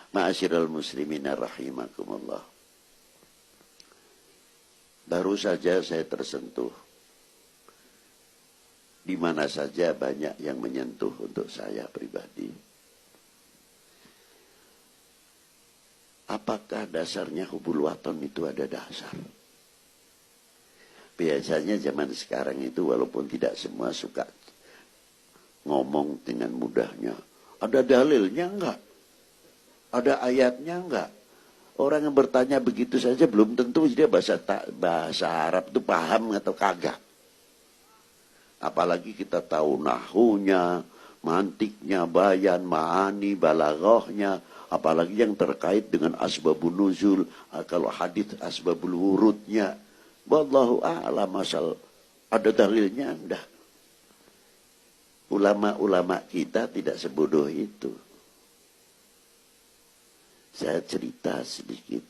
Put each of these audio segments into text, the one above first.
Ma'asyiral muslimina rahimakumullah. Baru saja saya tersentuh. Di mana saja banyak yang menyentuh untuk saya pribadi. Apakah dasarnya hubul waton itu ada dasar? Biasanya zaman sekarang itu walaupun tidak semua suka ngomong dengan mudahnya. Ada dalilnya enggak? Ada ayatnya enggak? Orang yang bertanya begitu saja belum tentu dia bahasa Arab itu paham atau kagak. Apalagi kita tahu nahunya, mantiknya, bayan, ma'ani, balaghahnya. Apalagi yang terkait dengan asbabun nuzul. Kalau hadits asbabul wurudnya. Wallahu a'lam asal ada dalilnya enggak. Ulama-ulama kita tidak sebodoh itu. Saya cerita sedikit.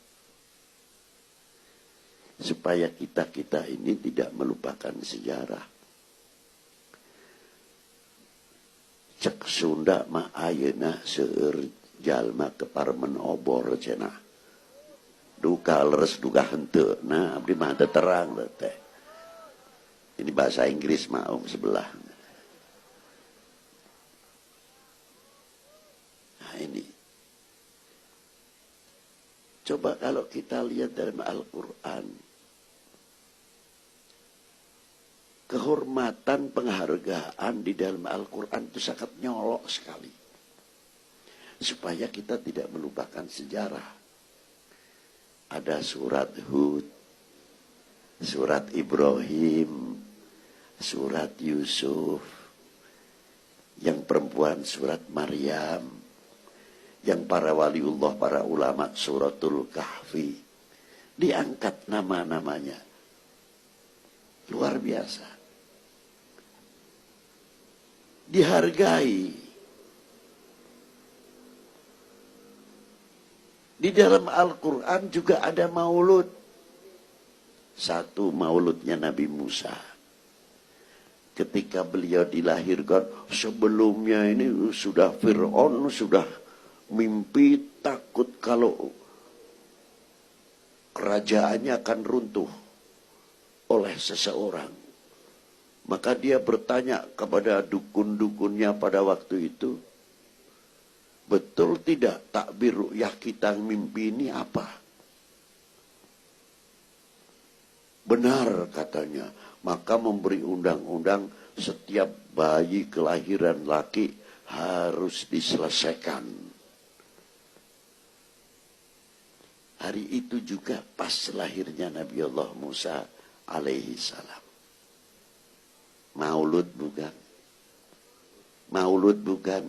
Supaya kita ini tidak melupakan sejarah. Cek Sunda mah ayeuna seueur jalma keparmen obor cenah. Duka leres duka henteu. Nah, abdi mah teu terang teh. Ini bahasa Inggris mah sebelah. Nah, ini. Coba kalau kita lihat dalam Al-Qur'an, kehormatan penghargaan di dalam Al-Qur'an itu sangat nyolok sekali. Supaya kita tidak melupakan sejarah. Ada surat Hud, surat Ibrahim, surat Yusuf, yang perempuan surat Maryam, yang para waliullah, para ulama suratul Kahfi. Diangkat nama-namanya. Luar biasa. Dihargai. Di dalam Al-Quran juga ada maulud. Satu mauludnya Nabi Musa. Ketika beliau dilahirkan, sebelumnya ini sudah Fir'aun, sudah mimpi takut kalau kerajaannya akan runtuh oleh seseorang. Maka dia bertanya kepada dukun-dukunnya pada waktu itu, betul tidak takbir ru'yah kita mimpi ini apa? Benar katanya. Maka memberi undang-undang setiap bayi kelahiran laki harus diselesaikan. Hari itu juga pas lahirnya Nabi Allah Musa alaihi salam. Maulud bukan? Maulud bukan?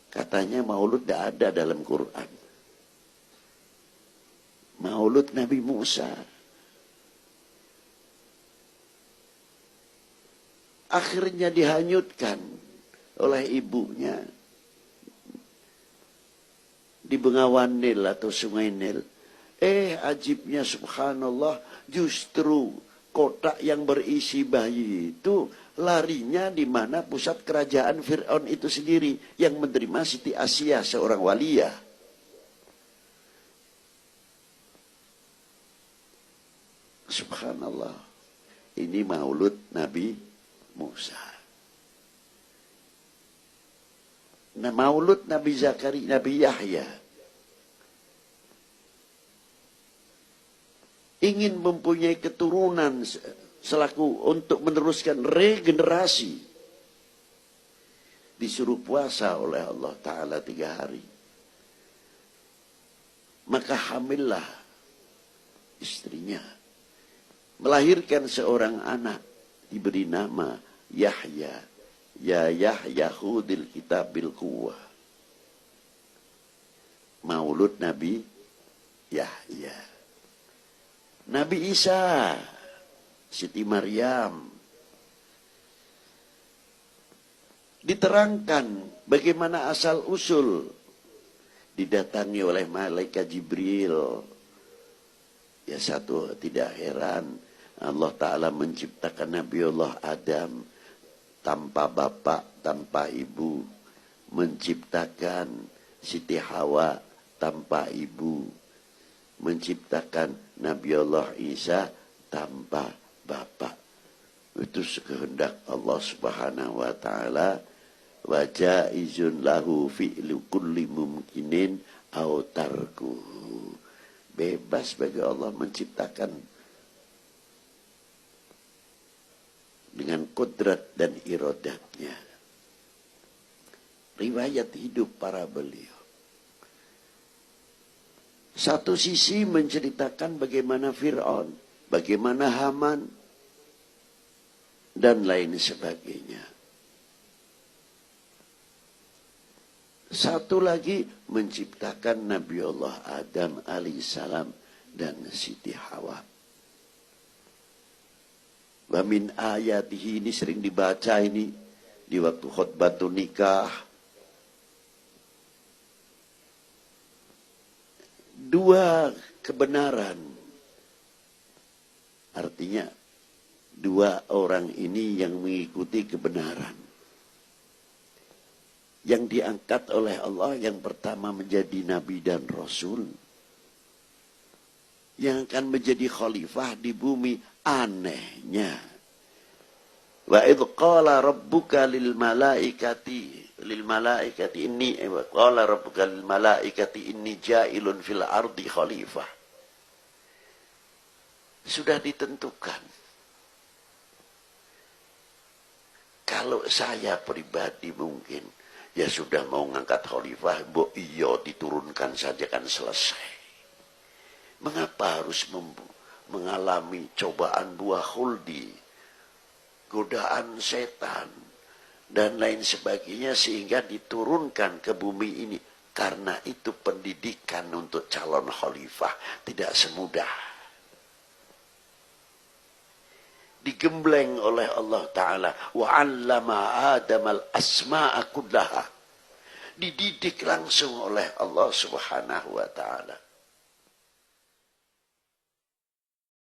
Katanya maulud tidak ada dalam Quran. Maulud Nabi Musa. Akhirnya dihanyutkan oleh ibunya di Bengawan Nil atau Sungai Nil. Ajibnya subhanallah, justru kotak yang berisi bayi itu larinya di mana pusat kerajaan Fir'aun itu sendiri yang menerima Siti Asia, seorang waliyah. Subhanallah. Ini maulud Nabi Musa. Nah, maulud Nabi Zakaria, Nabi Yahya. Ingin mempunyai keturunan selaku untuk meneruskan regenerasi. Disuruh puasa oleh Allah Ta'ala 3 hari. Maka hamillah istrinya. Melahirkan seorang anak. Diberi nama Yahya. Ya Yahya khudil kitabil quwwah. Maulud Nabi Yahya. Nabi Isa, Siti Maryam. Diterangkan bagaimana asal usul. Didatangi oleh malaikat Jibril. Ya satu tidak heran. Allah Ta'ala menciptakan Nabi Allah Adam tanpa bapak, tanpa ibu. Menciptakan Siti Hawa tanpa ibu, menciptakan Nabi Allah Isa tanpa bapak. Itu kehendak Allah Subhanahu wa taala. Wa jaizun lahu fi'lu kulli mumkinin aw tarkuhu. Bebas bagi Allah menciptakan dengan kodrat dan iradatnya. Riwayat hidup para beliau. Satu sisi menceritakan bagaimana Fir'aun, bagaimana Haman, dan lain sebagainya. Satu lagi menciptakan Nabi Allah Adam alaihissalam dan Siti Hawa. Wa min ayatihi, ini sering dibaca ini di waktu khutbatun nikah. Dua kebenaran. Artinya dua orang ini yang mengikuti kebenaran. Yang diangkat oleh Allah, yang pertama menjadi nabi dan rasul. Yang akan menjadi khalifah di bumi. Anehnya, wa idh qala rabbuka lil malaikati inni qala rabbuka lil malaikati inni ja'ilun fil ardi khalifah. Sudah ditentukan. Kalau saya pribadi mungkin ya sudah mau ngangkat khalifah, iya diturunkan saja kan selesai. Mengapa harus mengalami cobaan buah khuldi, godaan setan, dan lain sebagainya sehingga diturunkan ke bumi ini? Karena itu pendidikan untuk calon khalifah tidak semudah. Digembleng oleh Allah Ta'ala. وَعَلَّمَ آدَمَ الْأَسْمَاءَ كُلَّهَا. Dididik langsung oleh Allah Subhanahu wa Ta'ala.